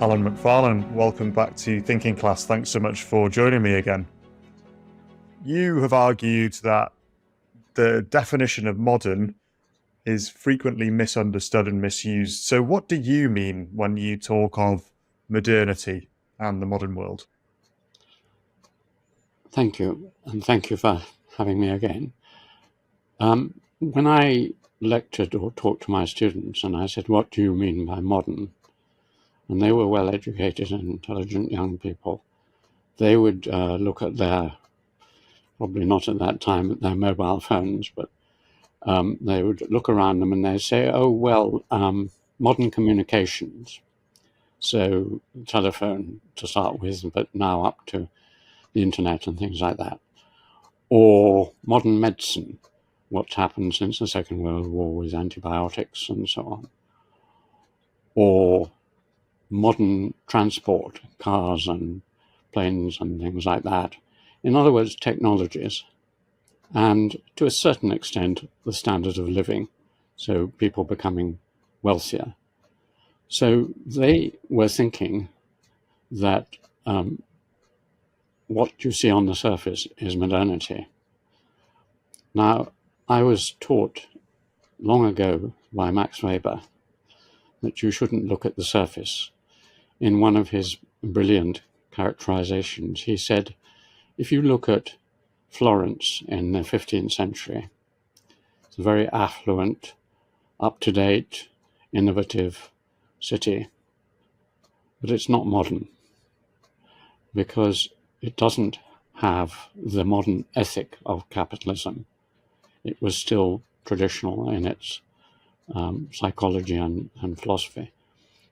Alan McFarlane, welcome back to Thinking Class. Thanks so much for joining me again. You have argued that the definition of modern is frequently misunderstood and misused. So, what do you mean when you talk of modernity and the modern world? Thank you, and thank you for having me again. When I lectured or talked to my students and I said, "What do you mean by modern?" and they were well-educated and intelligent young people, they would look at probably not at that time, at their mobile phones, but they would look around them and they'd say, "Oh, well, modern communications." So telephone to start with, but now up to the internet and things like that. Or modern medicine, what's happened since the Second World War with antibiotics and so on. Or modern transport, cars and planes and things like that. In other words, technologies. And to a certain extent, the standard of living, so people becoming wealthier. So they were thinking that what you see on the surface is modernity. Now, I was taught long ago by Max Weber that you shouldn't look at the surface. In one of his brilliant characterizations, he said, if you look at Florence in the 15th century, it's a very affluent, up-to-date, innovative city, but it's not modern because it doesn't have the modern ethic of capitalism. It was still traditional in its psychology and philosophy.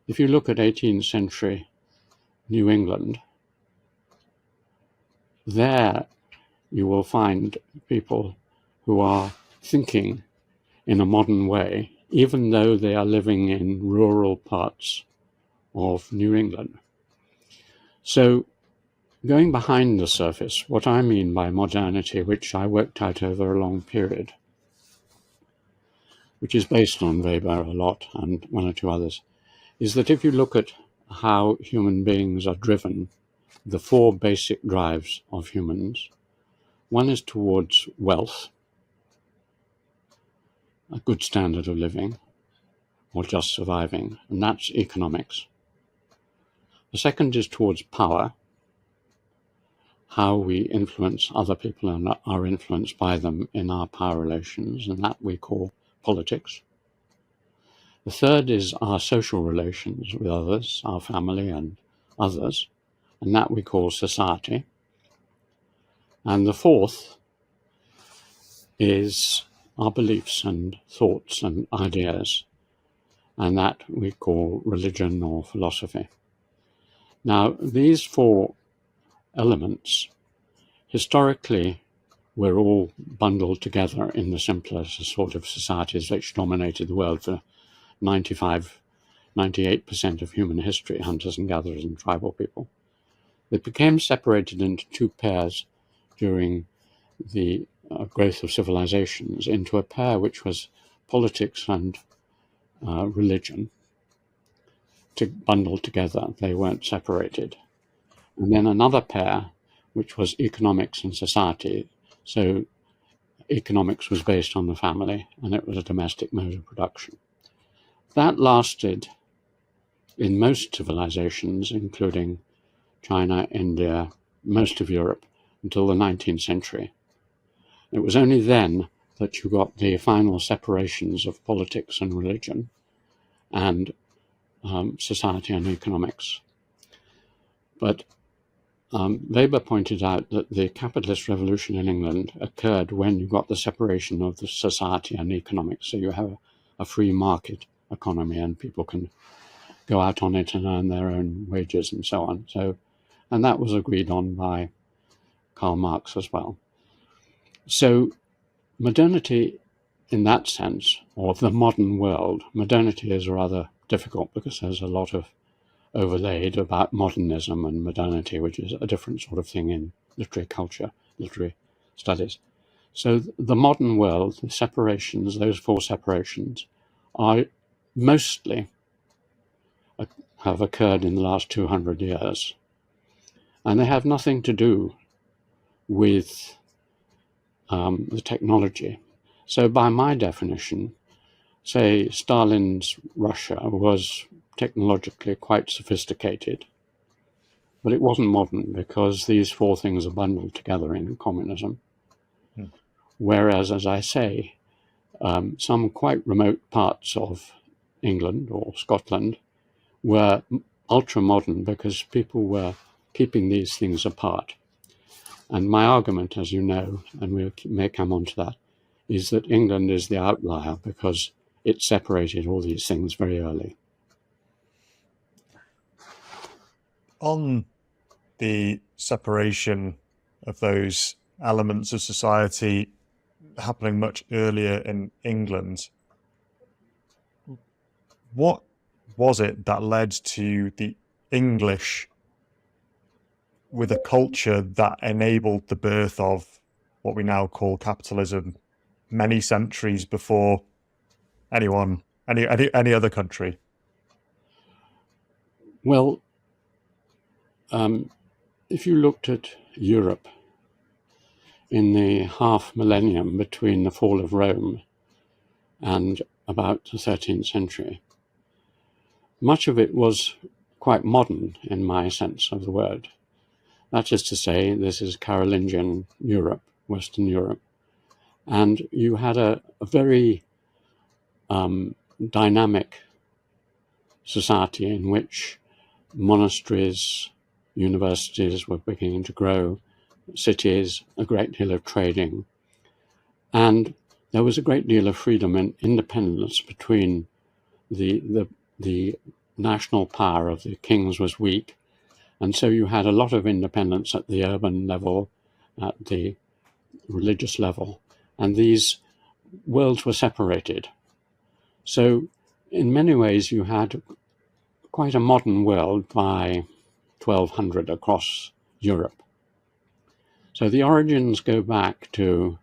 If you look at 18th century New England, there you will find people who are thinking in a modern way, even though they are living in rural parts of New England. So going behind the surface, what I mean by modernity, which I worked out over a long period, which is based on Weber a lot and one or two others, is that if you look at how human beings are driven, the four basic drives of humans, one is towards wealth, a good standard of living, or just surviving, and that's economics. The second is towards power, how we influence other people and are influenced by them in our power relations, and that we call politics. The third is our social relations with others, our family and others, and that we call society. And the fourth is our beliefs and thoughts and ideas, and that we call religion or philosophy. Now, these four elements historically were all bundled together in the simpler sort of societies which dominated the world for 98% of human history, hunters and gatherers and tribal people. They became separated into two pairs during the growth of civilizations, into a pair which was politics and religion, bundled together. They weren't separated. And then another pair, which was economics and society. So economics was based on the family, and it was a domestic mode of production. That lasted in most civilizations, including China, India, most of Europe, until the 19th century. It was only then that you got the final separations of politics and religion and society and economics. But Weber pointed out that the capitalist revolution in England occurred when you got the separation of the society and economics. So you have a free market economy and people can go out on it and earn their own wages and so on. And that was agreed on by Karl Marx as well. So modernity in that sense, or the modern world, modernity is rather difficult because there's a lot of overlaid about modernism and modernity, which is a different sort of thing in literary culture, literary studies. So the modern world, the separations, those four separations, are mostly have occurred in the last 200 years. And they have nothing to do with the technology. So by my definition, say Stalin's Russia was technologically quite sophisticated, but it wasn't modern because these four things are bundled together in communism. Whereas, as I say, some quite remote parts of England or Scotland were ultra-modern because people were keeping these things apart. And my argument, as you know, and we may come on to that, is that England is the outlier because it separated all these things very early. On the separation of those elements of society happening much earlier in England, what was it that led to the English with a culture that enabled the birth of what we now call capitalism many centuries before any other country? Well, if you looked at Europe in the half millennium between the fall of Rome and about the 13th century, much of it was quite modern in my sense of the word. That is to say, this is Carolingian Europe, Western Europe, and you had a very dynamic society in which monasteries, universities were beginning to grow, cities, a great deal of trading, and there was a great deal of freedom and independence between the national power of the kings was weak, and so you had a lot of independence at the urban level, at the religious level, and these worlds were separated. So in many ways you had quite a modern world by 1200 across Europe. So the origins go back to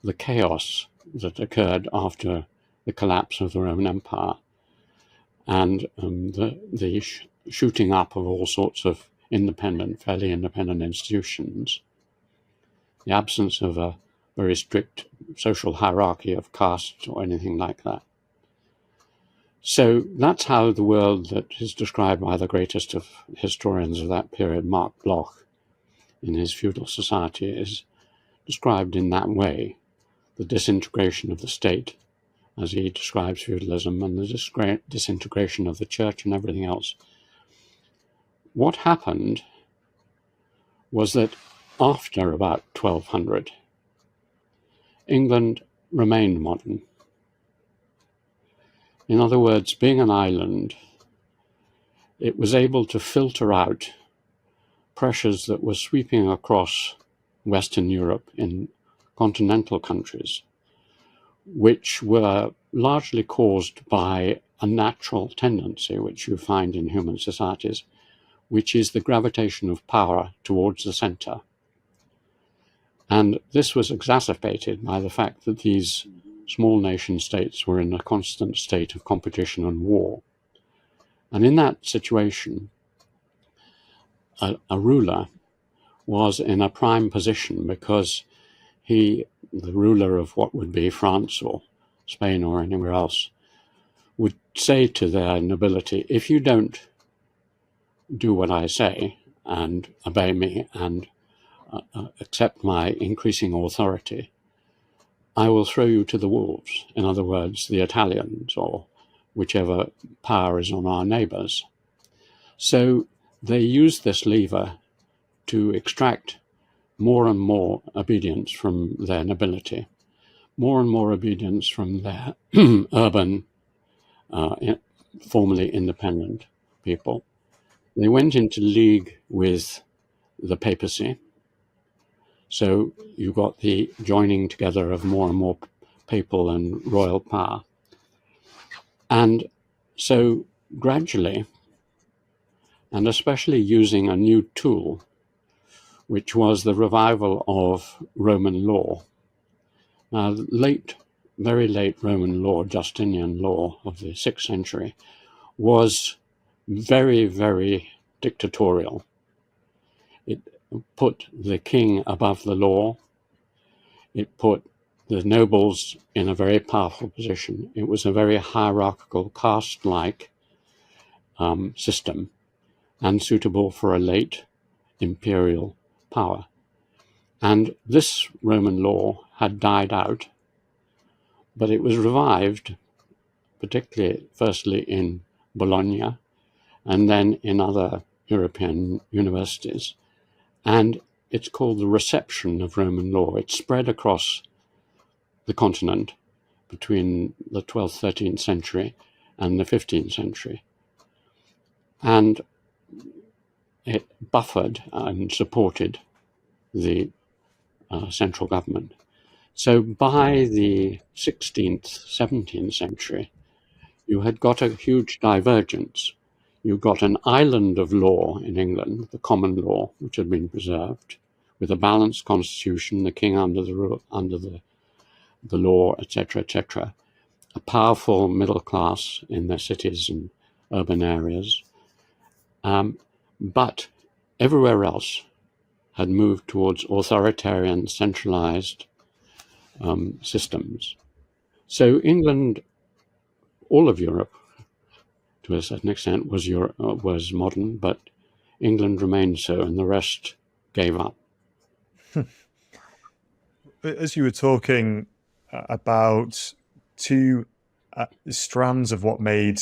the chaos that occurred after the collapse of the Roman Empire and the shooting up of all sorts of fairly independent institutions, the absence of a very strict social hierarchy of castes or anything like that. So that's how the world that is described by the greatest of historians of that period, Mark Bloch, in his Feudal Society, is described in that way. The disintegration of the state, as he describes feudalism, and the disintegration of the church and everything else. What happened was that after about 1200, England remained modern. In other words, being an island, it was able to filter out pressures that were sweeping across Western Europe in continental countries, which were largely caused by a natural tendency which you find in human societies, which is the gravitation of power towards the center. And this was exacerbated by the fact that these small nation states were in a constant state of competition and war. And in that situation, a ruler was in a prime position because the ruler of what would be France or Spain or anywhere else, would say to their nobility, if you don't do what I say and obey me and accept my increasing authority, I will throw you to the wolves. In other words, the Italians or whichever power is on our neighbors. So they use this lever to extract more and more obedience from their nobility, more and more obedience from their urban, formerly independent people. They went into league with the papacy. So you got the joining together of more and more papal and royal power. And so gradually, and especially using a new tool, which was the revival of Roman law. Now, very late Roman law, Justinian law of the 6th century, was very, very dictatorial. It put the king above the law. It put the nobles in a very powerful position. It was a very hierarchical, caste-like system, and suitable for a late imperial power. And this Roman law had died out, but it was revived, particularly firstly in Bologna and then in other European universities. And it's called the reception of Roman law. It spread across the continent between the 12th, 13th century and the 15th century. And it buffered and supported the central government. So by the 16th, 17th century, you had got a huge divergence. You got an island of law in England, the common law, which had been preserved, with a balanced constitution, the king under the law, etc., a powerful middle class in their cities and urban areas. But everywhere else had moved towards authoritarian, centralized systems. So England, all of Europe, to a certain extent, was modern, but England remained so, and the rest gave up. As you were talking about two strands of what made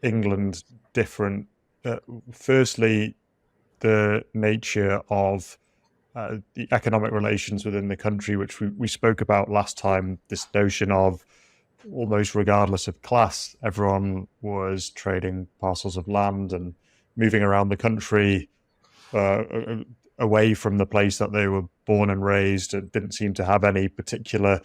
England different, firstly, the nature of the economic relations within the country, which we spoke about last time, this notion of almost regardless of class, everyone was trading parcels of land and moving around the country away from the place that they were born and raised. It didn't seem to have any particular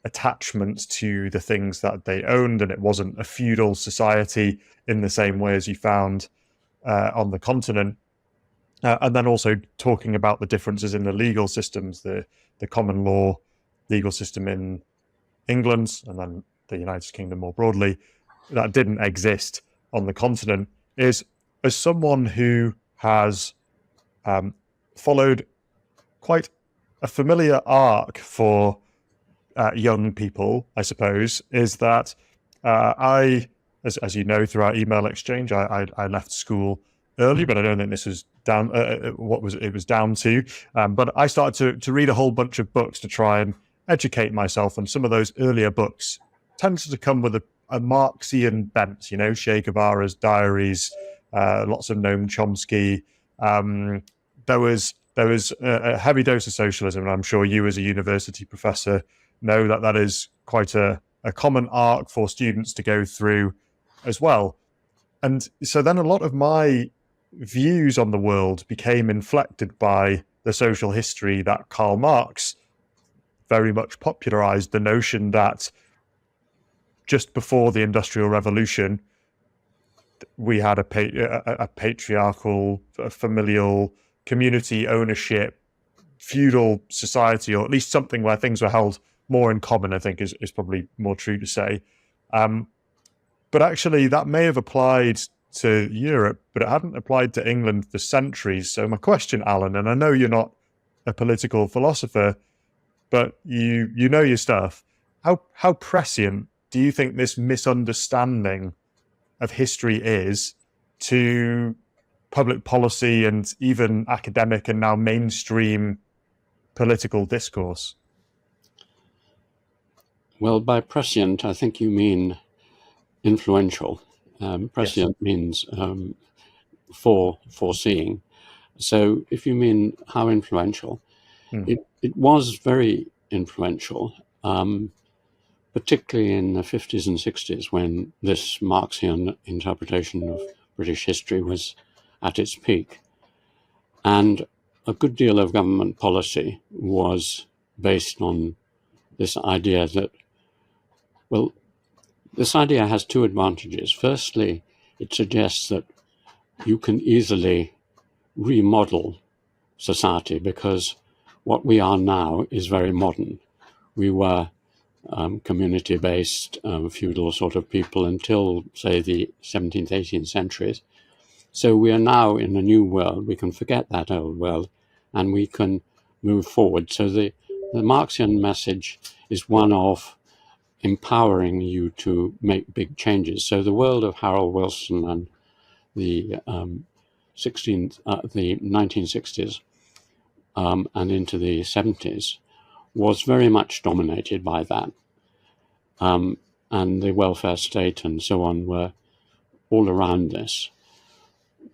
attachment to the things that they owned, and it wasn't a feudal society in the same way as you found on the continent. And then also talking about the differences in the legal systems, the common law legal system in England and then the United Kingdom more broadly, that didn't exist on the continent. Is, as someone who has followed quite a familiar arc for young people, I suppose, is that as you know through our email exchange, I left school early, but I don't think this was down what was it was down to. But I started to read a whole bunch of books to try and educate myself, and some of those earlier books tended to come with a Marxian bent, you know, Che Guevara's diaries, lots of Noam Chomsky. There was a heavy dose of socialism, and I'm sure you as a university professor know that is quite a common arc for students to go through as well. And so then a lot of my views on the world became inflected by the social history that Karl Marx very much popularized, the notion that just before the Industrial Revolution, we had a patriarchal, familial, community ownership, feudal society, or at least something where things were held more in common, I think is probably more true to say. But actually, that may have applied to Europe, but it hadn't applied to England for centuries. So my question, Alan, and I know you're not a political philosopher, but you know your stuff. How prescient do you think this misunderstanding of history is to public policy and even academic and now mainstream political discourse? Well, by prescient, I think you mean influential. Prescient means foreseeing. So if you mean how influential, it was very influential, particularly in the 50s and 60s when this Marxian interpretation of British history was at its peak. And a good deal of government policy was based on this idea that, well, this idea has two advantages. Firstly, it suggests that you can easily remodel society because what we are now is very modern. We were community-based, feudal sort of people until, say, the 17th, 18th centuries. So we are now in a new world. We can forget that old world and we can move forward. So the Marxian message is one of empowering you to make big changes. So the world of Harold Wilson and the the 1960s and into the 70s was very much dominated by that. And the welfare state and so on were all around this.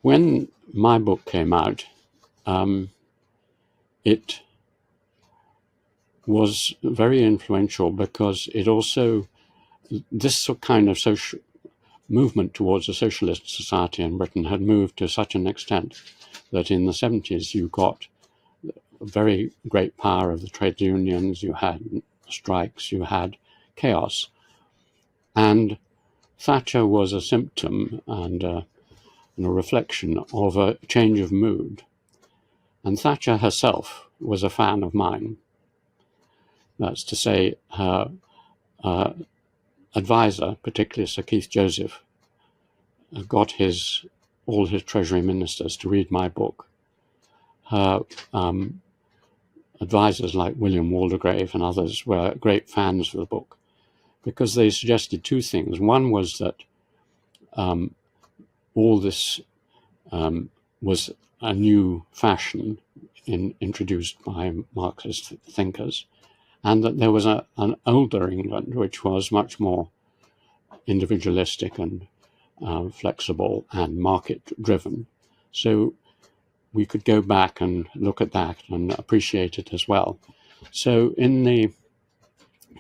When my book came out, it was very influential because it also, this kind of social movement towards a socialist society in Britain had moved to such an extent that in the 70s you got a very great power of the trade unions, you had strikes, you had chaos. And Thatcher was a symptom and a reflection of a change of mood. And Thatcher herself was a fan of mine. That's to say, her advisor, particularly Sir Keith Joseph, got all his Treasury ministers to read my book. Her advisors like William Waldegrave and others were great fans of the book because they suggested two things. One was that all this was a new fashion introduced by Marxist thinkers, and that there was an older England which was much more individualistic and flexible and market-driven. So we could go back and look at that and appreciate it as well. So in the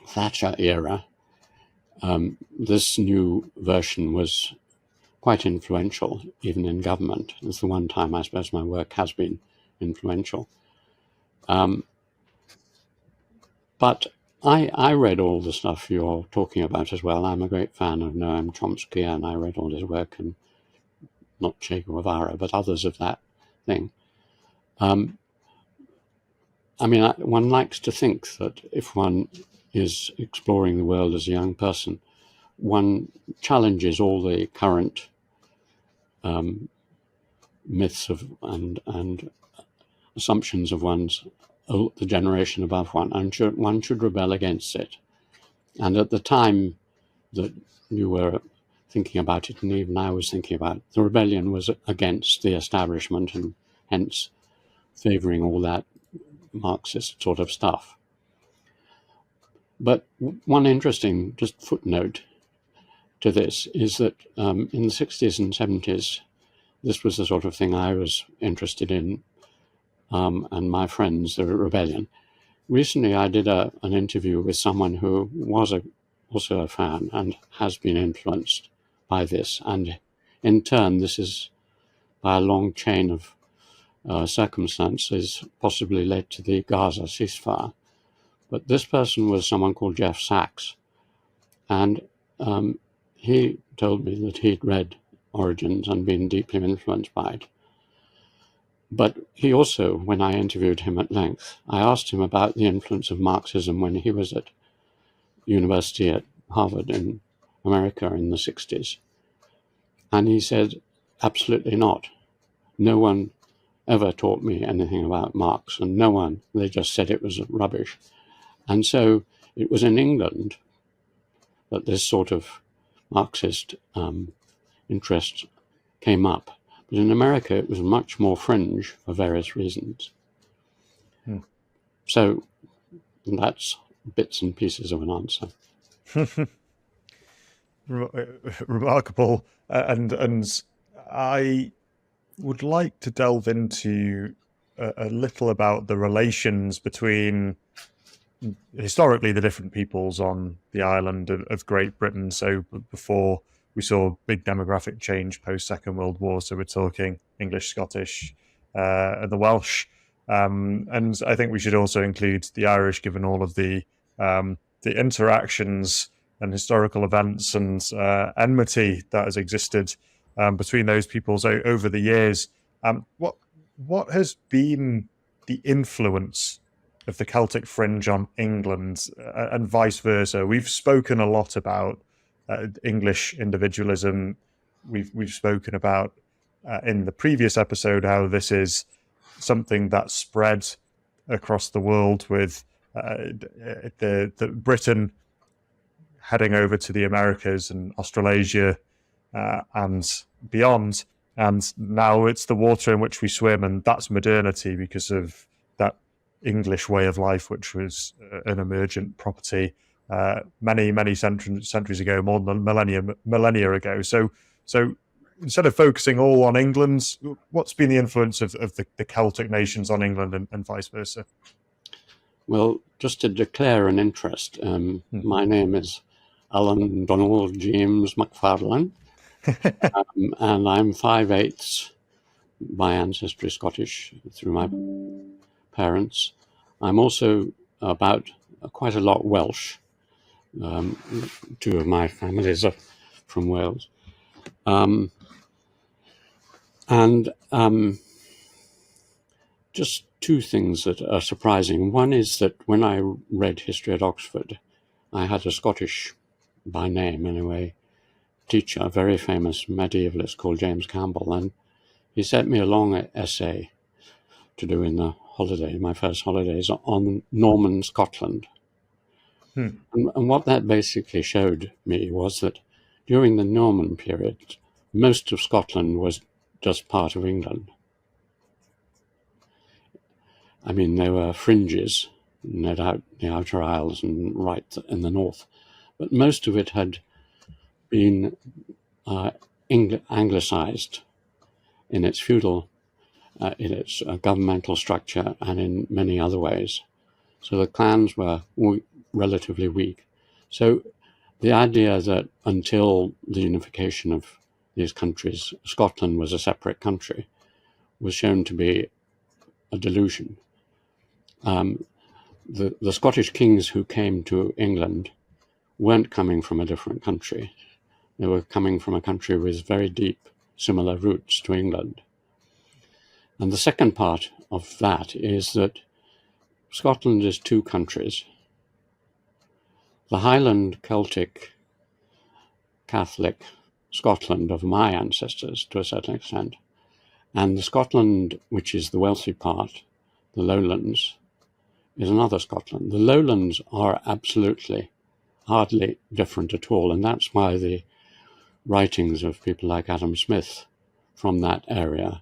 Thatcher era, this new version was quite influential, even in government. It's the one time I suppose my work has been influential. But I read all the stuff you're talking about as well. I'm a great fan of Noam Chomsky, and I read all his work, and not Che Guevara, but others of that thing. I mean, one likes to think that if one is exploring the world as a young person, one challenges all the current myths of and assumptions of the generation above one, and one should rebel against it. And at the time that you were thinking about it, and even I was thinking about it, the rebellion was against the establishment and hence favouring all that Marxist sort of stuff. But one interesting just footnote to this is that in the 60s and 70s, this was the sort of thing I was interested in, and my friends, the rebellion. Recently, I did an interview with someone who was also a fan and has been influenced by this. And in turn, this is by a long chain of circumstances possibly led to the Gaza ceasefire. But this person was someone called Jeff Sachs. And he told me that he'd read Origins and been deeply influenced by it. But he also, when I interviewed him at length, I asked him about the influence of Marxism when he was at university at Harvard in America in the 60s. And he said, absolutely not. No one ever taught me anything about Marx, and no one, they just said it was rubbish. And so it was in England that this sort of Marxist interest came up. But in America, it was much more fringe for various reasons. So that's bits and pieces of an answer. Remarkable. And I would like to delve into a little about the relations between historically the different peoples on the island of Great Britain. So before we saw big demographic change post Second World War. So we're talking English, Scottish, and the Welsh. And I think we should also include the Irish, given all of the interactions and historical events and enmity that has existed between those peoples over the years. What has been the influence the Celtic fringe on England and vice versa. We've spoken a lot about English individualism. We've spoken about in the previous episode how this is something that spread across the world with the Britain heading over to the Americas and Australasia and beyond. And now it's the water in which we swim, and that's modernity because of that English way of life, which was an emergent property many centuries ago, more than millennia ago. So instead of focusing all on England, what's been the influence of the Celtic nations on England and vice versa? Well, just to declare an interest, my name is Alan Donald James McFarlane, and I'm 5/8 by ancestry Scottish through my parents. I'm also about quite a lot Welsh. Two of my families are from Wales. Just two things that are surprising. One is that when I read history at Oxford, I had a Scottish, by name anyway, teacher, a very famous medievalist called James Campbell, and he sent me a long essay to do in the holiday, my first holidays, on Norman Scotland. And what that basically showed me was that during the Norman period, most of Scotland was just part of England. I mean, there were fringes, no doubt, the Outer Isles and right in the north, but most of it had been anglicised in its feudal, in its governmental structure, and in many other ways. So the clans were relatively weak. So the idea that until the unification of these countries, Scotland was a separate country, was shown to be a delusion. The Scottish kings who came to England weren't coming from a different country. They were coming from a country with very deep, similar roots to England. And the second part of that is that Scotland is two countries. The Highland Celtic Catholic Scotland of my ancestors, to a certain extent, and the Scotland, which is the wealthy part, the lowlands, is another Scotland. The lowlands are absolutely hardly different at all, and that's why the writings of people like Adam Smith from that area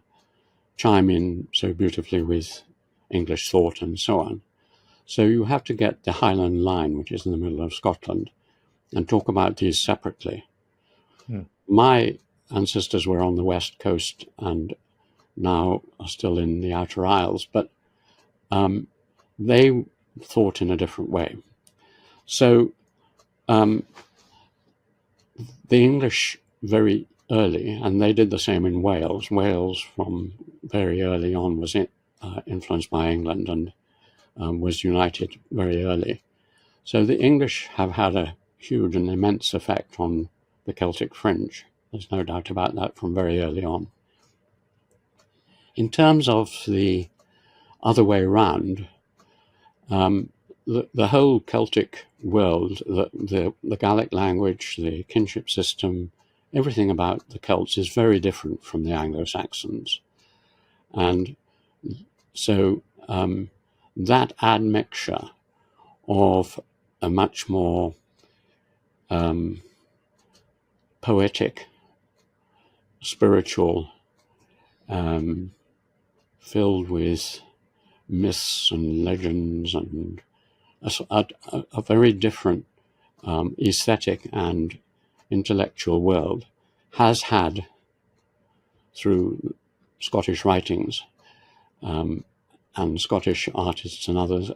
chime in so beautifully with English thought and so on. So you have to get the Highland line, which is in the middle of Scotland, and talk about these separately. My ancestors were on the west coast and now are still in the Outer Isles, but they thought in a different way. So the English very early, and they did the same in Wales. Wales from very early on was influenced by England and was united very early. So the English have had a huge and immense effect on the Celtic fringe. There's no doubt about that from very early on. In terms of the other way around, the whole Celtic world, the Gaelic language, the kinship system, everything about the Celts is very different from the Anglo-Saxons. And so that admixture of a much more poetic, spiritual, filled with myths and legends and a very different aesthetic and intellectual world has had, through Scottish writings and Scottish artists and others,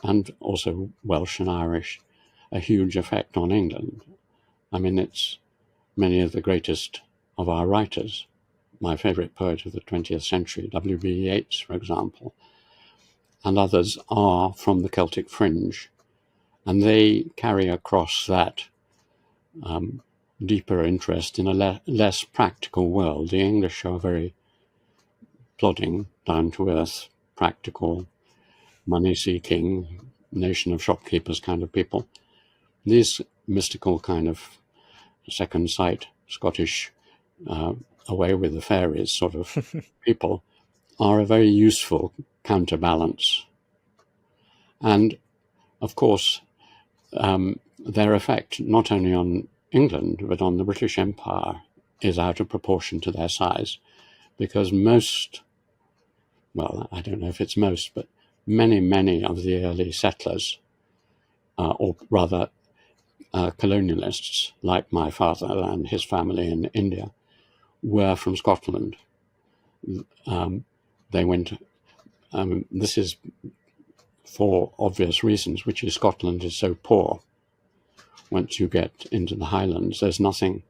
and also Welsh and Irish, a huge effect on England. I mean, it's many of the greatest of our writers. My favourite poet of the 20th century, W.B. Yeats, for example, and others are from the Celtic fringe, and they carry across that deeper interest in a less practical world. The English are very plodding, down-to-earth, practical, money-seeking, nation of shopkeepers kind of people. These mystical kind of second sight, Scottish, away with the fairies sort of people are a very useful counterbalance. And, of course, their effect not only on England but on the British Empire is out of proportion to their size, because most, well, I don't know if it's most, but many of the early settlers, or rather colonialists, like my father and his family in India, were from Scotland. They went, this is for obvious reasons, which is Scotland is so poor. Once you get into the Highlands, there's nothing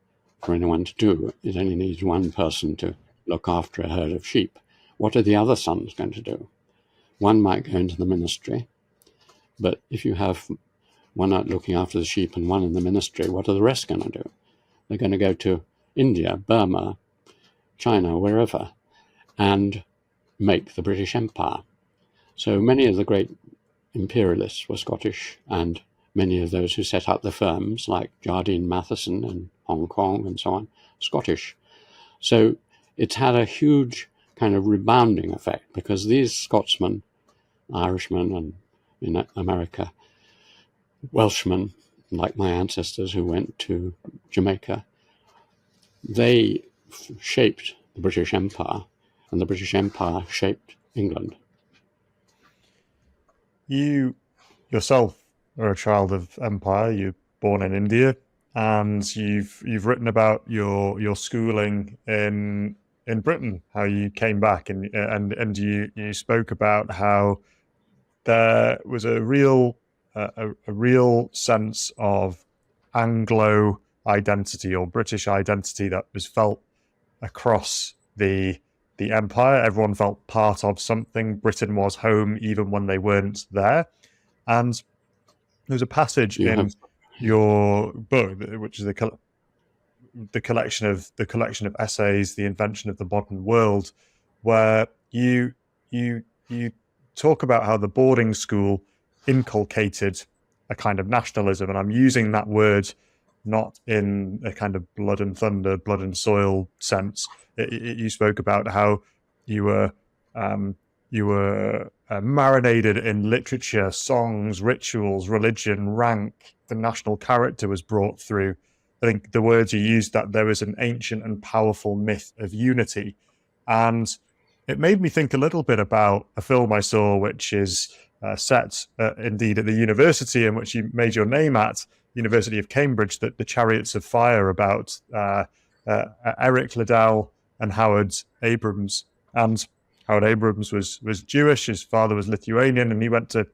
for anyone to do. It only needs one person to look after a herd of sheep. What are the other sons going to do? One might go into the ministry, but if you have one out looking after the sheep and one in the ministry, what are the rest going to do? They're going to go to India, Burma, China, wherever, and make the British Empire. So many of the great imperialists were Scottish, and many of those who set up the firms, like Jardine Matheson in Hong Kong and so on, Scottish. So it's had a huge kind of rebounding effect, because these Scotsmen, Irishmen, and in America, Welshmen, like my ancestors who went to Jamaica, they shaped the British Empire, and the British Empire shaped England. You yourself are a child of empire. You're born in India, and you've written about your schooling in Britain, how you came back, and you spoke about how there was a real sense of Anglo identity or British identity that was felt across the empire. Everyone felt part of something. Britain was home even when they weren't there. And there's a passage in your book, which is the collection of essays, The Invention of the Modern World, where you talk about how the boarding school inculcated a kind of nationalism, and I'm using that word not in a kind of blood and thunder, blood and soil sense. You spoke about how you were marinated in literature, songs, rituals, religion, rank. The national character was brought through. I think the words you used, that there was an ancient and powerful myth of unity. And it made me think a little bit about a film I saw, which is set indeed at the university in which you made your name at, University of Cambridge, the Chariots of Fire, about Eric Liddell and Howard Abrams. And Howard Abrams was Jewish, his father was Lithuanian, and he went to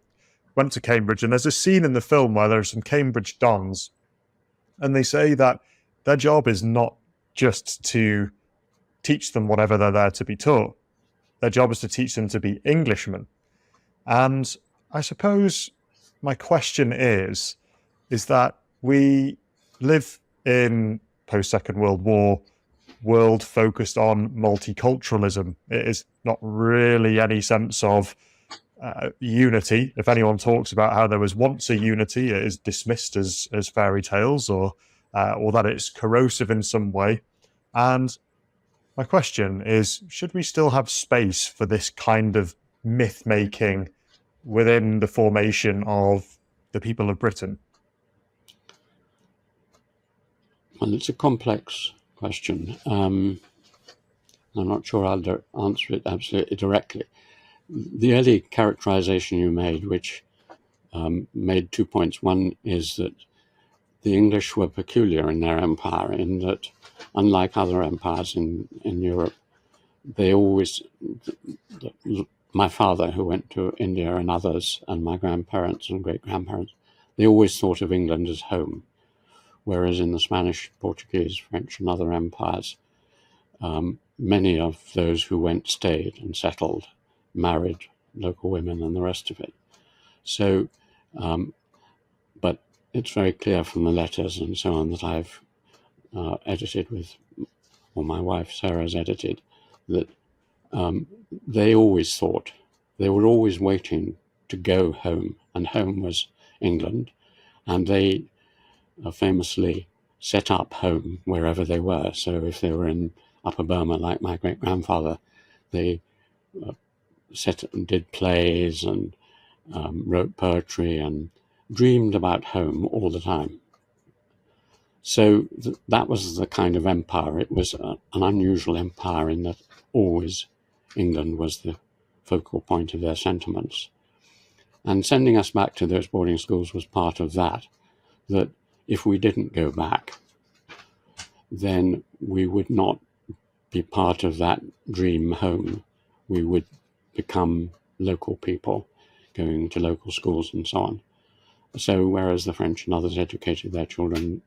Cambridge. And there's a scene in the film where there are some Cambridge dons, and they say that their job is not just to teach them whatever they're there to be taught. Their job is to teach them to be Englishmen. And I suppose my question is that we live in post-Second World War world focused on multiculturalism. It is not really any sense of unity. If anyone talks about how there was once a unity, it is dismissed as fairy tales, or that it's corrosive in some way. And my question is, should we still have space for this kind of myth-making within the formation of the people of Britain? Well, it's a complex question. I'm not sure I'll answer it absolutely directly. The early characterization you made, which made 2 points. One is that the English were peculiar in their empire, in that, unlike other empires in Europe, they always, my father who went to India and others, and my grandparents and great-grandparents, they always thought of England as home. Whereas in the Spanish, Portuguese, French and other empires, many of those who went stayed and settled, married local women and the rest of it. So, but it's very clear from the letters and so on that I've edited with, or my wife Sarah's edited, that they always thought, they were always waiting to go home, and home was England, and they famously set up home wherever they were. So if they were in Upper Burma, like my great-grandfather, they did plays and wrote poetry and dreamed about home all the time. So that was the kind of empire. It was an unusual empire in that always England was the focal point of their sentiments. And sending us back to those boarding schools was part of that if we didn't go back, then we would not be part of that dream home. We would become local people, going to local schools and so on. So whereas the French and others educated their children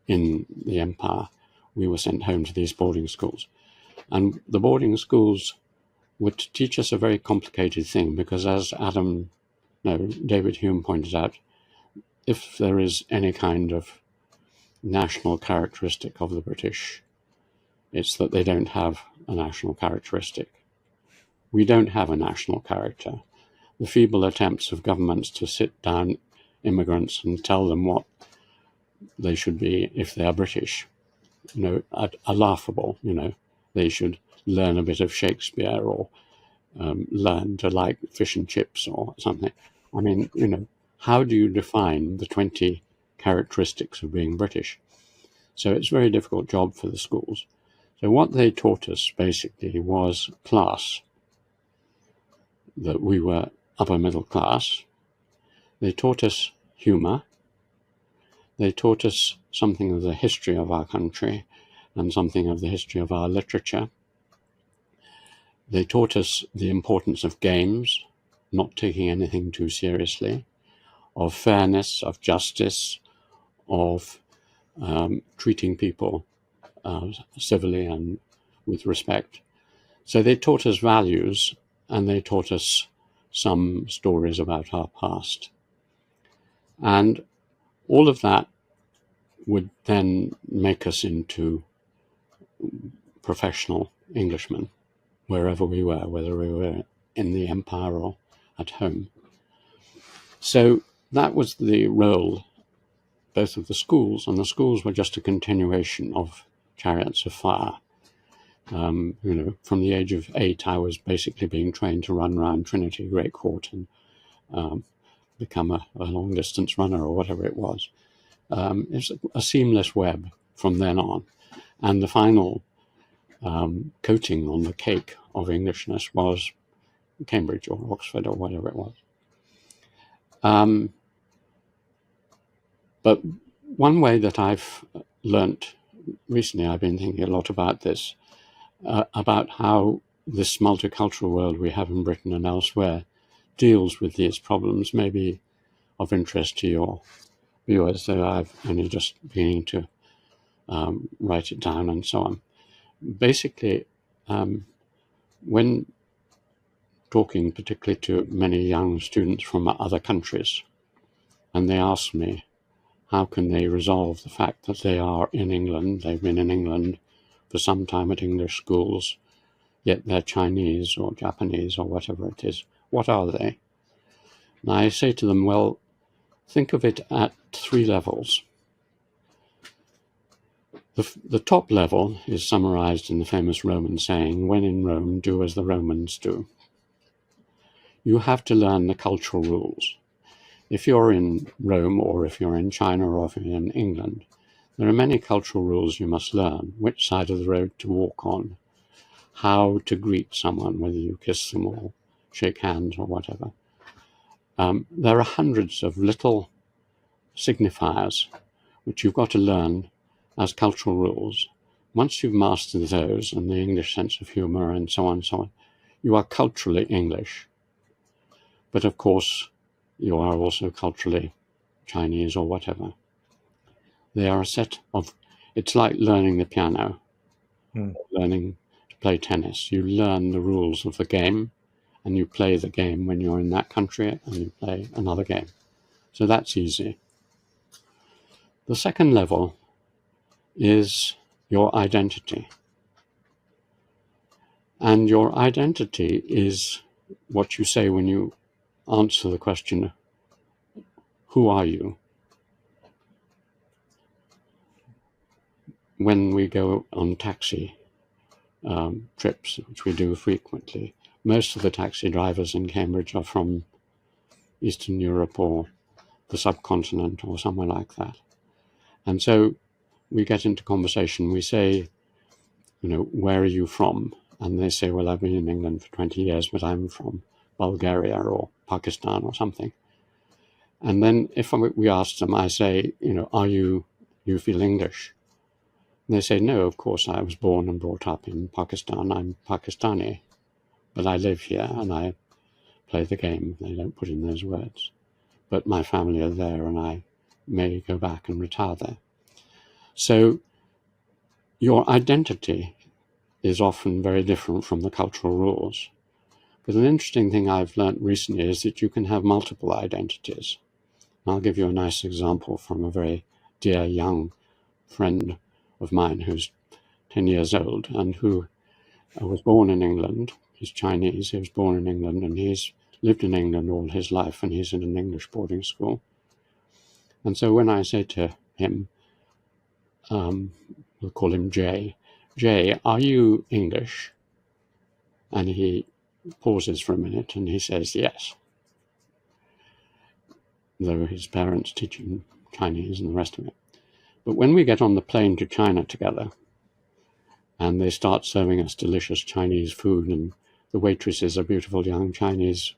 in the empire, we were sent home to these boarding schools. And the boarding schools would teach us a very complicated thing, because as David Hume pointed out, if there is any kind of national characteristic of the British, it's that they don't have a national characteristic. We don't have a national character. The feeble attempts of governments to sit down immigrants and tell them what they should be if they are British, are laughable. They should learn a bit of Shakespeare, or learn to like fish and chips or something. I mean, how do you define the 20 characteristics of being British? So it's a very difficult job for the schools. So what they taught us basically was class, that we were upper middle class. They taught us humour. They taught us something of the history of our country and something of the history of our literature. They taught us the importance of games, not taking anything too seriously, of fairness, of justice, of treating people civilly and with respect. So they taught us values, and they taught us some stories about our past. And all of that would then make us into professional Englishmen, wherever we were, whether we were in the empire or at home. So that was the role both of the schools, and the schools were just a continuation of Chariots of Fire. From the age of 8, I was basically being trained to run around Trinity Great Court and become a long-distance runner or whatever it was. It's a seamless web from then on. And the final coating on the cake of Englishness was Cambridge or Oxford or whatever it was. But one way that I've learnt recently, I've been thinking a lot about this, about how this multicultural world we have in Britain and elsewhere deals with these problems, may be of interest to your viewers, though I've only just beginning to write it down and so on. Basically, when talking particularly to many young students from other countries, and they ask me how can they resolve the fact that they are in England, they've been in England for some time at English schools, yet they're Chinese or Japanese or whatever it is. What are they? And I say to them, well, think of it at 3 levels. The top level is summarized in the famous Roman saying, when in Rome, do as the Romans do. You have to learn the cultural rules. If you're in Rome, or if you're in China, or if you're in England, there are many cultural rules you must learn: which side of the road to walk on, how to greet someone, whether you kiss them or shake hands or whatever. There are hundreds of little signifiers which you've got to learn as cultural rules. Once you've mastered those, and the English sense of humour and so on, you are culturally English. But of course, you are also culturally Chinese or whatever. They are a set of, it's like learning the piano, learning to play tennis. You learn the rules of the game, and you play the game when you're in that country, and you play another game. So that's easy. The second level is your identity. And your identity is what you say when you answer the question, who are you? When we go on taxi trips, which we do frequently, most of the taxi drivers in Cambridge are from Eastern Europe or the subcontinent or somewhere like that. And so we get into conversation. We say, where are you from? And they say, well, I've been in England for 20 years, but I'm from Bulgaria or Pakistan or something. And then if we ask them, I say, you feel English? And they say, no, of course, I was born and brought up in Pakistan. I'm Pakistani, but I live here and I play the game. They don't put in those words. But my family are there and I may go back and retire there. So your identity is often very different from the cultural rules. But an interesting thing I've learnt recently is that you can have multiple identities. I'll give you a nice example from a very dear young friend of mine who's 10 years old and who was born in England. He's Chinese. He was born in England and he's lived in England all his life and he's in an English boarding school. And so when I say to him, we'll call him Jay, are you English? And he pauses for a minute and he says yes, though his parents teach him Chinese and the rest of it. But when we get on the plane to China together and they start serving us delicious Chinese food and the waitresses are beautiful young Chinese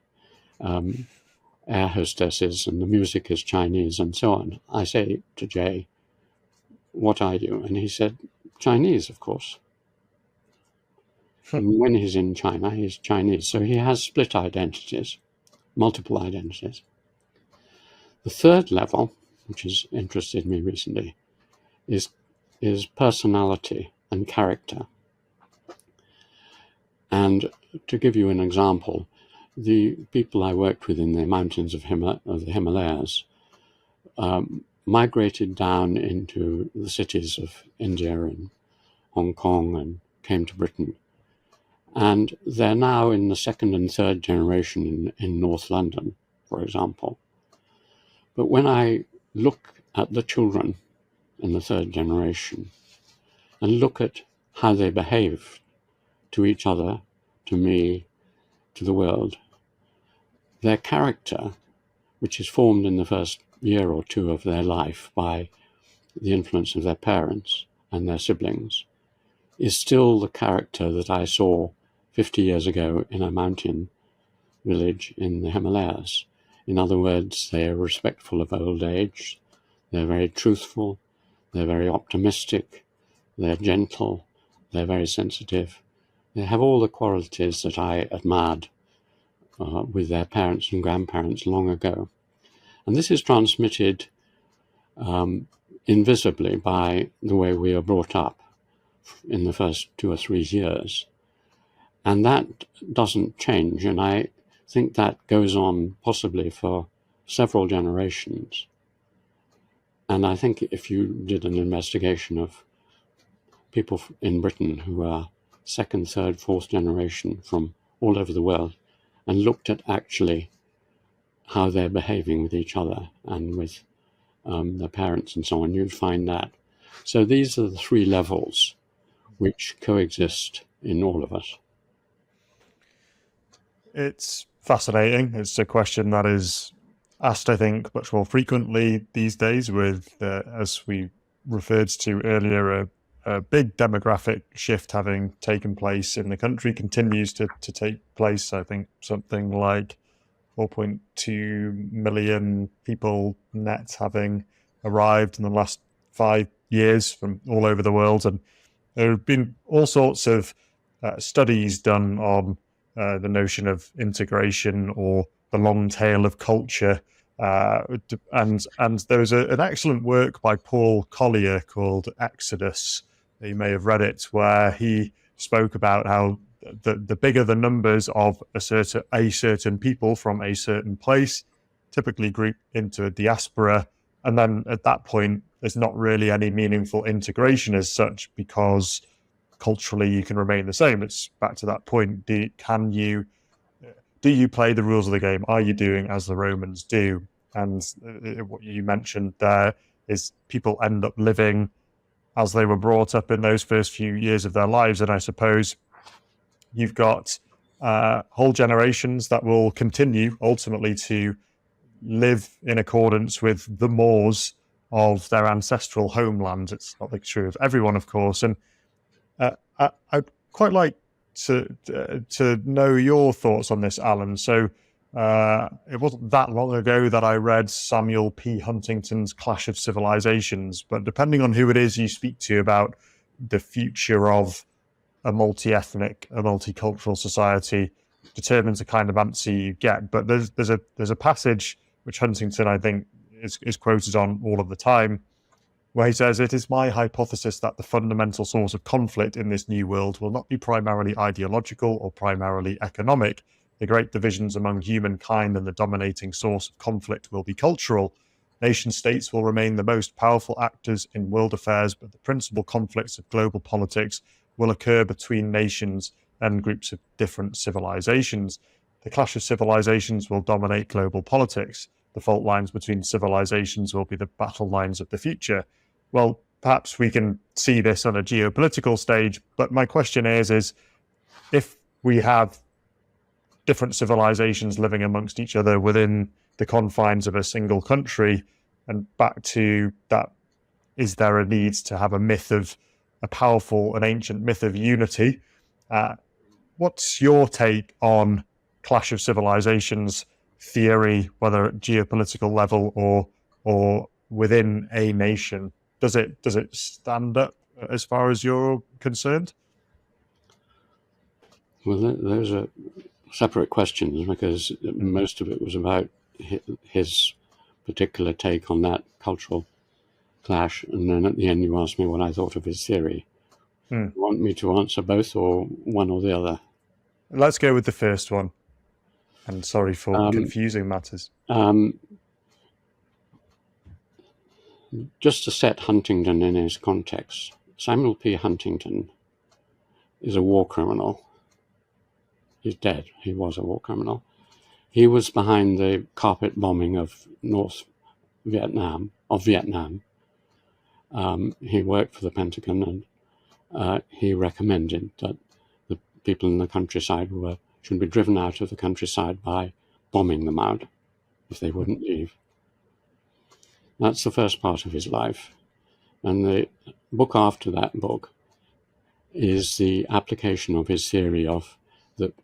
air hostesses and the music is Chinese and so on, I say to Jay, what are you? And he said, Chinese, of course. And when he's in China, he's Chinese. So he has split identities, multiple identities. The third level, which has interested me recently, is personality and character. And to give you an example, the people I worked with in the mountains of the Himalayas migrated down into the cities of India and Hong Kong and came to Britain. And they're now in the second and third generation in North London, for example. But when I look at the children in the third generation and look at how they behave to each other, to me, to the world, their character, which is formed in the first year or two of their life by the influence of their parents and their siblings, is still the character that I saw 50 years ago in a mountain village in the Himalayas. In other words, they are respectful of old age, they're very truthful, they're very optimistic, they're gentle, they're very sensitive. They have all the qualities that I admired with their parents and grandparents long ago. And this is transmitted invisibly by the way we are brought up in the first 2 or 3 years. And that doesn't change. And I think that goes on possibly for several generations. And I think if you did an investigation of people in Britain who are second, third, fourth generation from all over the world and looked at actually how they're behaving with each other and with their parents and so on, you'd find that. So these are the 3 levels which coexist in all of us. It's fascinating. It's a question that is asked, I think, much more frequently these days with, as we referred to earlier, a big demographic shift having taken place in the country, continues to take place. I think something like 4.2 million people net having arrived in the last 5 years from all over the world. And there have been all sorts of studies done on the notion of integration or the long tail of culture. And there was an excellent work by Paul Collier called Exodus. You may have read it, where he spoke about how the bigger the numbers of a certain people from a certain place, typically grouped into a diaspora, and then at that point there's not really any meaningful integration as such, because culturally you can remain the same. It's back to that point. do you play the rules of the game? Are you doing as the Romans do? And what you mentioned there is people end up living as they were brought up in those first few years of their lives. And I suppose you've got whole generations that will continue ultimately to live in accordance with the mores of their ancestral homeland. It's not true of everyone, of course. And I'd quite like to know your thoughts on this, Alan. So it wasn't that long ago that I read Samuel P. Huntington's Clash of Civilizations, but depending on who it is you speak to about the future of a multi-ethnic, a multicultural society, determines the kind of answer you get. But there's a passage which Huntington, I think, is quoted on all of the time, where he says, "It is my hypothesis that the fundamental source of conflict in this new world will not be primarily ideological or primarily economic. The great divisions among humankind and the dominating source of conflict will be cultural. Nation states will remain the most powerful actors in world affairs, but the principal conflicts of global politics will occur between nations and groups of different civilizations. The clash of civilizations will dominate global politics. The fault lines between civilizations will be the battle lines of the future." Well, perhaps we can see this on a geopolitical stage, but my question is if we have different civilizations living amongst each other within the confines of a single country, and back to that, is there a need to have a powerful and ancient myth of unity? What's your take on Clash of Civilizations theory, whether at geopolitical level or within a nation? Does it stand up as far as you're concerned? Well, those are separate questions, because most of it was about his particular take on that cultural clash, and then at the end you asked me what I thought of his theory. You want me to answer both or one or the other? Let's go with the first one. And sorry for confusing matters. Just to set Huntington in his context, Samuel P. Huntington is a war criminal. He's dead. He was a war criminal. He was behind the carpet bombing of Vietnam. He worked for the Pentagon, and he recommended that the people in the countryside should be driven out of the countryside by bombing them out if they wouldn't leave. That's the first part of his life. And the book after that book is the application of his theory of that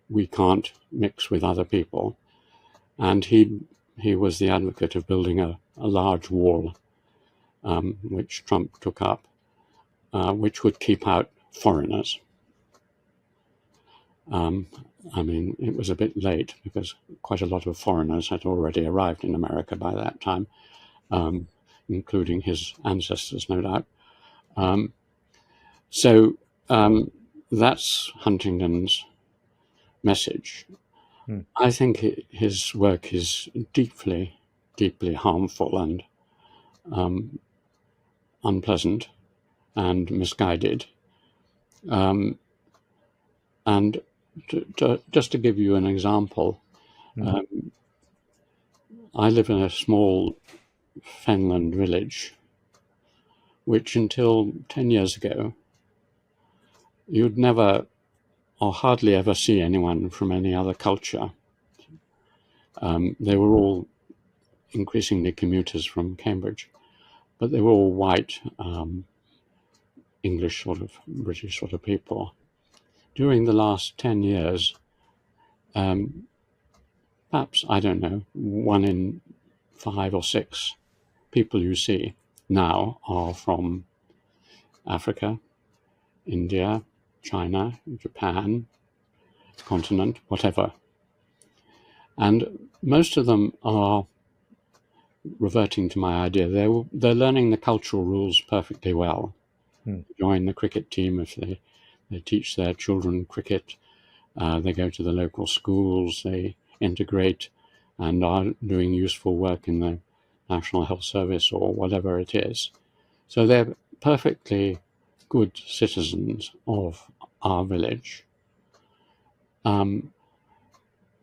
we can't mix with other people. And he was the advocate of building a large wall, which Trump took up, which would keep out foreigners. I mean, it was a bit late because quite a lot of foreigners had already arrived in America by that time, including his ancestors, no doubt. So that's Huntington's message. I think his work is deeply, deeply harmful and unpleasant and misguided. And just to give you an example, I live in a small Fenland village, which until 10 years ago, you'd never or hardly ever see anyone from any other culture. They were all increasingly commuters from Cambridge, but they were all white, English sort of, British sort of people. During the last 10 years, perhaps, I don't know, 1 in 5 or 6 people you see now are from Africa, India, China, Japan, continent, whatever. And most of them are reverting to my idea. They're learning the cultural rules perfectly well. Join the cricket team if they teach their children cricket. They go to the local schools. They integrate and are doing useful work in the National Health Service or whatever it is. So they're perfectly good citizens of our village.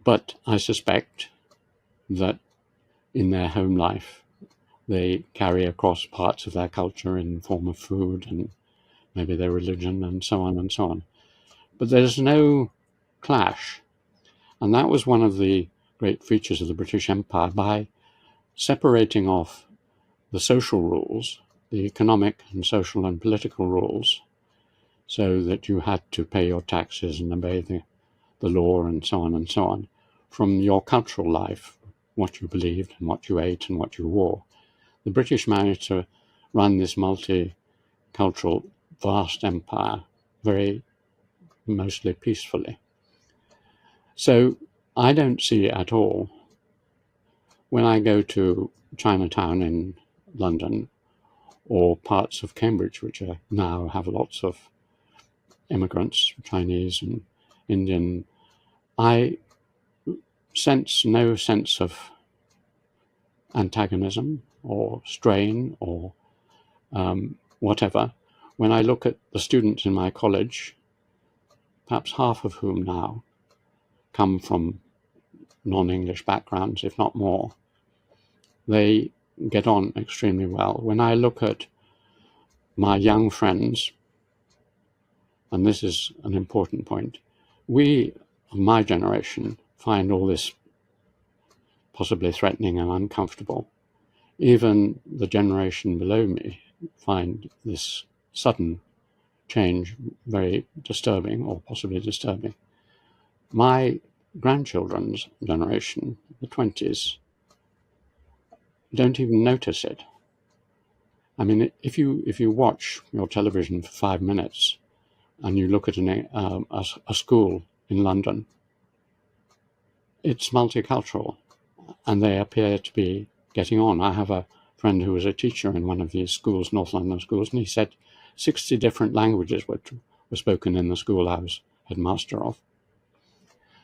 But I suspect that in their home life, they carry across parts of their culture in the form of food and maybe their religion and so on and so on. But there's no clash. And that was one of the great features of the British Empire. By separating off the social rules, the economic and social and political rules, so that you had to pay your taxes and obey the law and so on, from your cultural life, what you believed and what you ate and what you wore, the British managed to run this multicultural, vast empire very mostly peacefully. So I don't see at all, when I go to Chinatown in London or parts of Cambridge, which now have lots of immigrants, Chinese and Indian, I sense no sense of antagonism or strain or whatever. When I look at the students in my college, perhaps half of whom now come from non-English backgrounds, if not more, they get on extremely well. When I look at my young friends, and this is an important point, we of my generation find all this possibly threatening and uncomfortable. Even the generation below me find this sudden change very disturbing or possibly disturbing. My grandchildren's generation, the 20s, don't even notice it. I mean, if you watch your television for 5 minutes and you look at a school in London, it's multicultural, and they appear to be getting on. I have a friend who was a teacher in one of these schools, North London schools, and he said 60 different languages were spoken in the school I was headmaster of.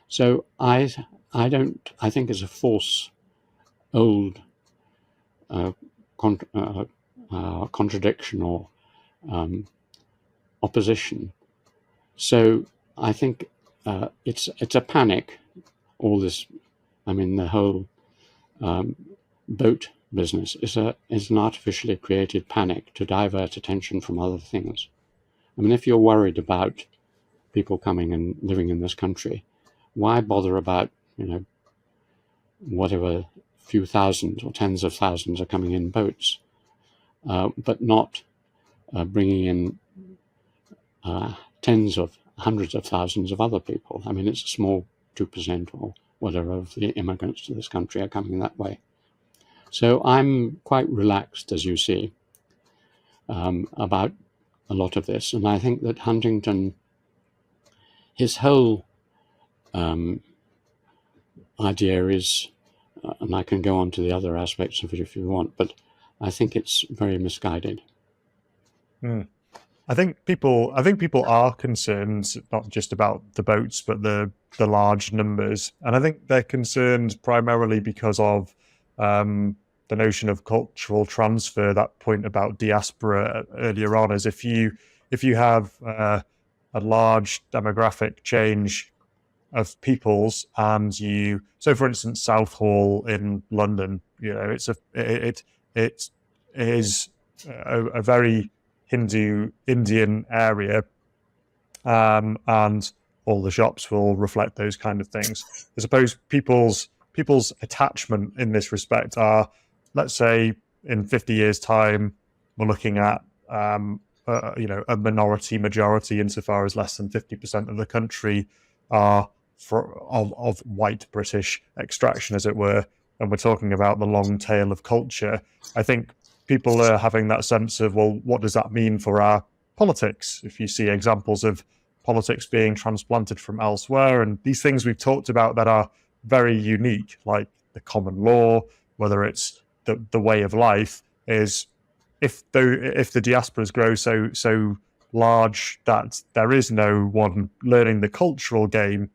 So I think it's a false, old contradiction or opposition. So I think it's a panic. All this, I mean, the whole boat business is an artificially created panic to divert attention from other things. I mean, if you're worried about people coming and living in this country, why bother about, whatever few thousand or tens of thousands are coming in boats, but not bringing in tens of hundreds of thousands of other people. I mean, it's a small 2% or whatever of the immigrants to this country are coming that way. So I'm quite relaxed, as you see, about a lot of this. And I think that Huntington, his whole idea is, and I can go on to the other aspects of it if you want, but I think it's very misguided. I think people are concerned not just about the boats, but the large numbers, and I think they're concerned primarily because of the notion of cultural transfer. That point about diaspora earlier on, is if you have a large demographic change of peoples, and so for instance, Southall in London, it is a very Hindu Indian area, and all the shops will reflect those kind of things. I suppose people's attachment in this respect are, let's say, in 50 years' time, we're looking at a minority majority, insofar as less than 50% of the country are of white British extraction, as it were, and we're talking about the long tail of culture. I think people are having that sense of, well, what does that mean for our politics? If you see examples of politics being transplanted from elsewhere, and these things we've talked about that are very unique, like the common law, whether it's the way of life, is if the diasporas grow so large that there is no one learning the cultural game,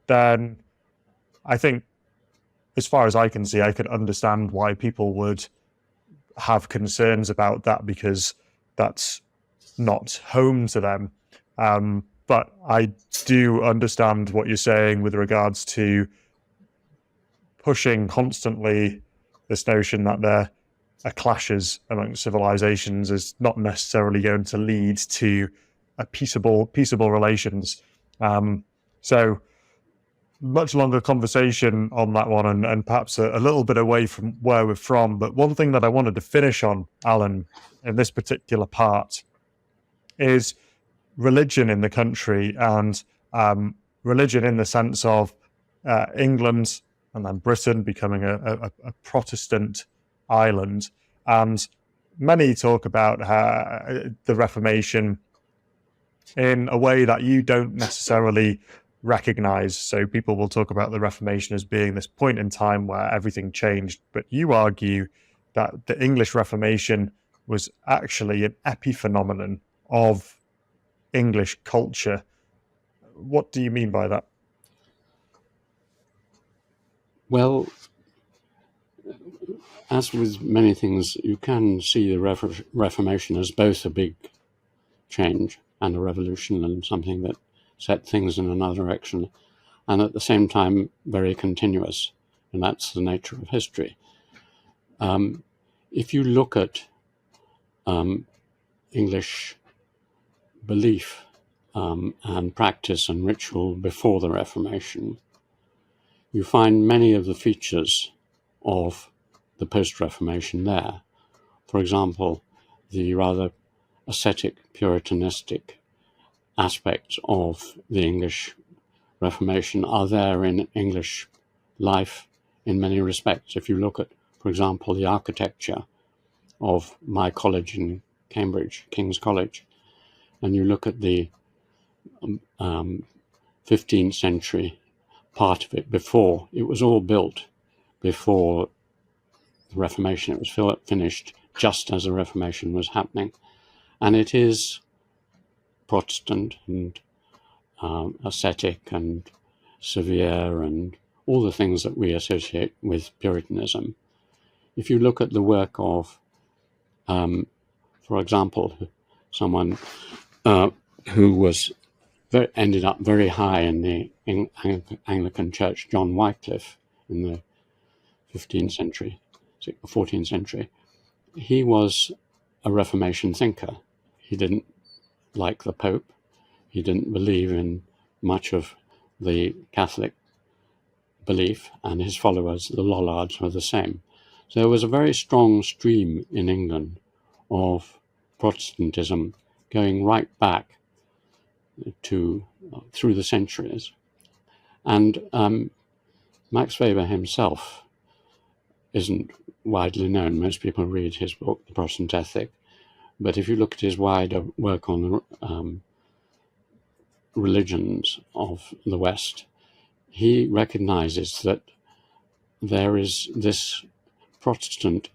then I think, as far as I can see, I could understand why people would have concerns about that, because that's not home to them. But I do understand what you're saying with regards to pushing constantly this notion that there are clashes amongst civilizations is not necessarily going to lead to a peaceable relations. So much longer conversation on that one, and perhaps a little bit away from where we're from. But one thing that I wanted to finish on, Alan, in this particular part is religion in the country, and religion in the sense of England and then Britain becoming a Protestant island. And many talk about the Reformation in a way that you don't necessarily recognize. So people will talk about the Reformation as being this point in time where everything changed, but you argue that the English Reformation was actually an epiphenomenon of English culture. What do you mean by that? Well, as with many things, you can see the Reformation as both a big change and a revolution and something that set things in another direction, and at the same time very continuous, and that's the nature of history. If you look at English belief and practice and ritual before the Reformation, you find many of the features of the post-Reformation there. For example, the rather ascetic, puritanistic aspects of the English Reformation are there in English life in many respects. If you look at, for example, the architecture of my college in Cambridge, King's College, and you look at the 15th century part of it before, it was all built before the Reformation. It was finished just as the Reformation was happening. And it is Protestant and ascetic and severe and all the things that we associate with Puritanism. If you look at the work of, for example, someone who was ended up very high in the Anglican Church, John Wycliffe, in the 15th century, 14th century, he was a Reformation thinker. He didn't like the Pope. He didn't believe in much of the Catholic belief, and his followers, the Lollards, were the same. So there was a very strong stream in England of Protestantism going right back to through the centuries. And Max Weber himself isn't widely known. Most people read his book, The Protestant Ethic. But if you look at his wider work on the religions of the West, he recognizes that there is this Protestant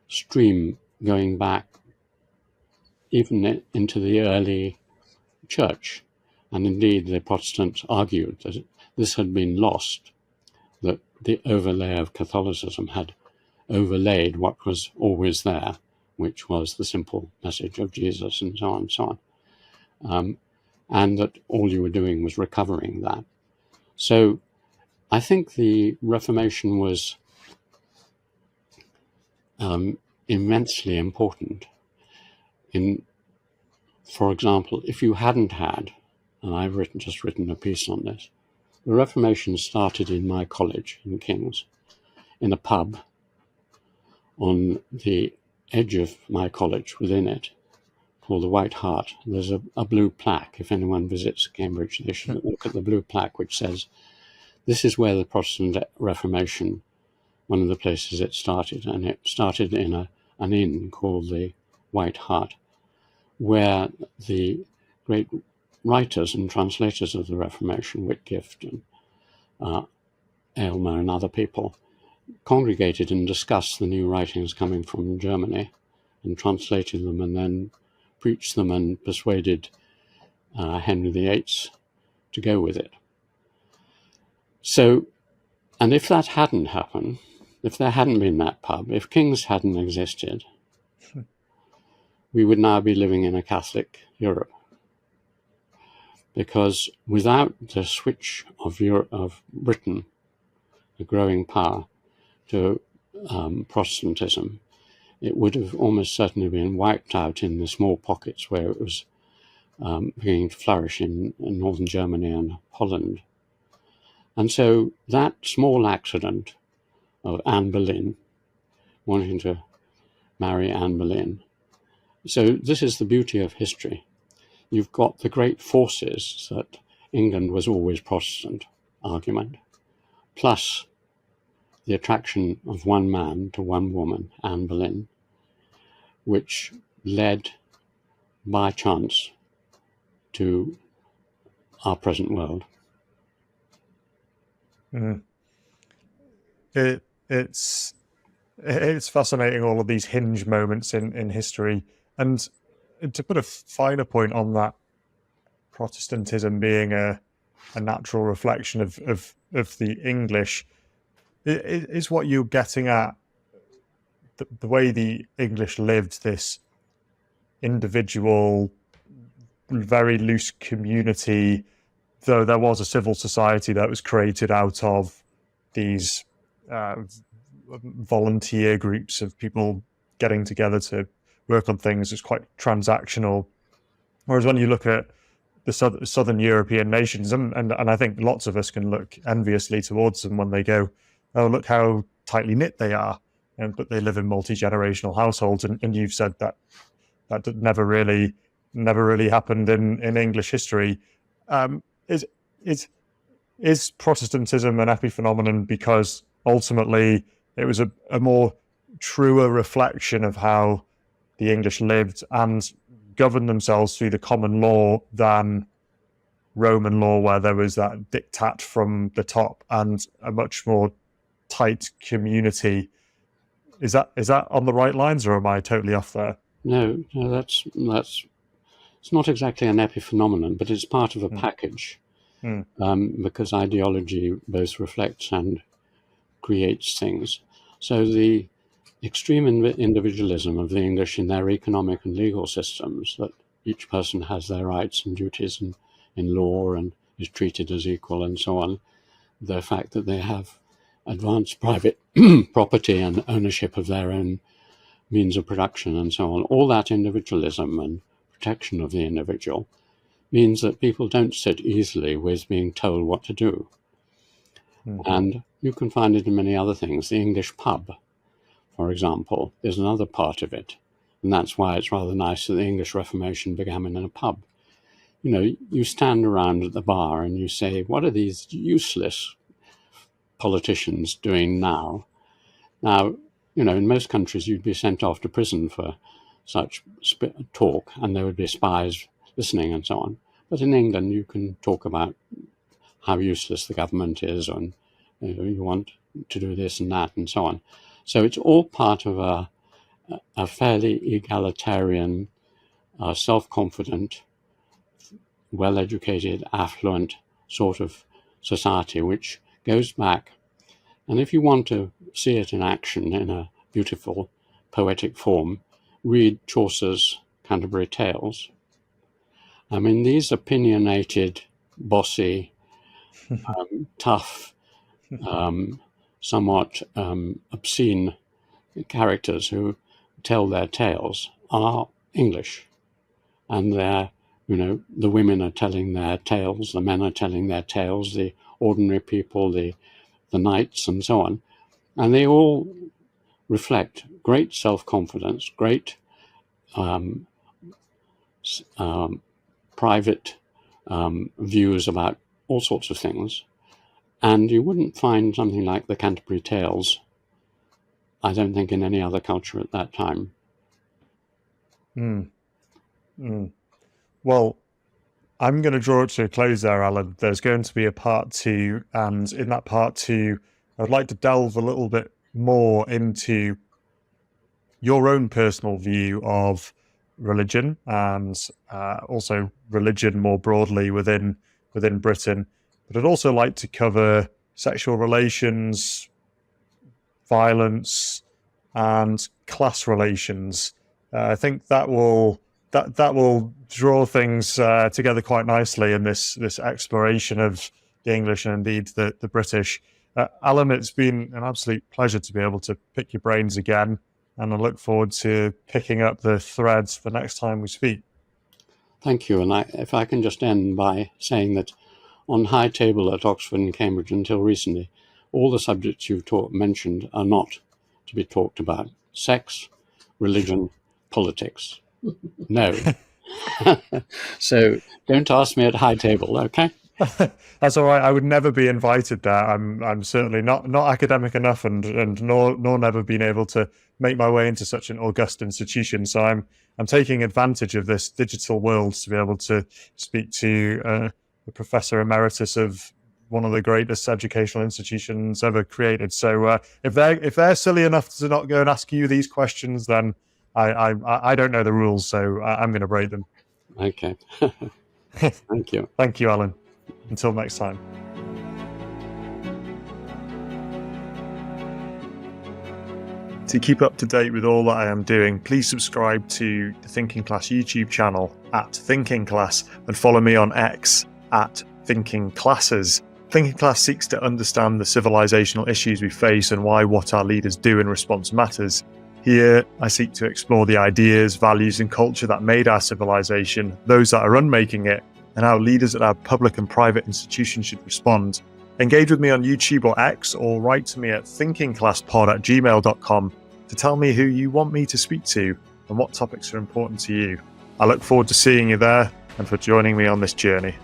stream going back even into the early church. And indeed, the Protestants argued that this had been lost, that the overlay of Catholicism had overlaid what was always there, which was the simple message of Jesus and so on and so on. And that all you were doing was recovering that. So I think the Reformation was immensely important. For example, if you hadn't had, and I've just written a piece on this, the Reformation started in my college in King's, in a pub on the edge of my college within it, called the White Hart. There's a blue plaque. If anyone visits Cambridge, they should look at the blue plaque, which says, this is where the Protestant Reformation, one of the places it started, and it started in an inn called the White Hart, where the great writers and translators of the Reformation, Whitgift and Aylmer and other people, congregated and discussed the new writings coming from Germany and translated them and then preached them and persuaded Henry VIII to go with it. So, and if that hadn't happened, if there hadn't been that pub, if King's hadn't existed, we would now be living in a Catholic Europe. Because without the switch of Britain, the growing power, to Protestantism, it would have almost certainly been wiped out in the small pockets where it was beginning to flourish in northern Germany and Holland. And so that small accident of Anne Boleyn wanting to marry Anne Boleyn. So this is the beauty of history. You've got the great forces that England was always Protestant argument, plus the attraction of one man to one woman, Anne Boleyn, which led by chance to our present world. Mm. It's fascinating, all of these hinge moments in history. And to put a finer point on that, Protestantism being a natural reflection of the English, is what you're getting at the way the English lived this individual, very loose community, though there was a civil society that was created out of these volunteer groups of people getting together to work on things. It's quite transactional. Whereas when you look at the southern European nations, and I think lots of us can look enviously towards them when they go, oh, look how tightly knit they are, but they live in multi-generational households. And you've said that never really happened in English history. Is Protestantism an epiphenomenon because ultimately it was a more truer reflection of how the English lived and governed themselves through the common law than Roman law, where there was that diktat from the top and a much more tight community? Is that on the right lines, or am I totally off there? No, that's it's not exactly an epiphenomenon, but it's part of a package, because ideology both reflects and creates things. So the extreme individualism of the English in their economic and legal systems, that each person has their rights and duties in law and is treated as equal and so on, the fact that they have advanced private property and ownership of their own means of production and so on, all that individualism and protection of the individual means that people don't sit easily with being told what to do. And you can find it in many other things. The English pub, for example, is another part of it. And that's why it's rather nice that the English Reformation began in a pub. You know, you stand around at the bar and you say, what are these useless politicians doing now? Now, you know, in most countries you'd be sent off to prison for such talk, and there would be spies listening and so on. But in England you can talk about how useless the government is, and you want to do this and that and so on. So it's all part of a fairly egalitarian, self-confident, well-educated, affluent sort of society, which goes back. And if you want to see it in action in a beautiful poetic form, read Chaucer's Canterbury Tales. I mean, these opinionated, bossy, tough, somewhat obscene characters who tell their tales are English. And they're, you know, the women are telling their tales, the men are telling their tales, the ordinary people, the knights and so on. And they all reflect great self-confidence, great private views about all sorts of things. And you wouldn't find something like the Canterbury Tales, I don't think, in any other culture at that time. Well, I'm going to draw it to a close there, Alan. There's going to be a part 2, and in that part 2, I'd like to delve a little bit more into your own personal view of religion, and also religion more broadly within Britain. But I'd also like to cover sexual relations, violence, and class relations. I think that will draw things together quite nicely in this exploration of the English and indeed the British. Alan, it's been an absolute pleasure to be able to pick your brains again, and I look forward to picking up the threads the next time we speak. Thank you. And if I can just end by saying that on high table at Oxford and Cambridge until recently, all the subjects you've mentioned are not to be talked about. Sex, religion, politics. No. So don't ask me at high table, okay? That's all right. I would never be invited there. I'm certainly not academic enough, and nor never been able to make my way into such an august institution. So I'm taking advantage of this digital world to be able to speak to the Professor Emeritus of one of the greatest educational institutions ever created. So if they're silly enough to not go and ask you these questions, then I don't know the rules, so I'm going to break them. Okay. Thank you. Thank you, Alan. Until next time. To keep up to date with all that I am doing, please subscribe to the Thinking Class YouTube channel at Thinking Class and follow me on X at Thinking Classes. Thinking Class seeks to understand the civilizational issues we face and why what our leaders do in response matters. Here, I seek to explore the ideas, values, and culture that made our civilization, those that are unmaking it, and how leaders at our public and private institutions should respond. Engage with me on YouTube or X, or write to me at thinkingclasspod@gmail.com to tell me who you want me to speak to and what topics are important to you. I look forward to seeing you there and for joining me on this journey.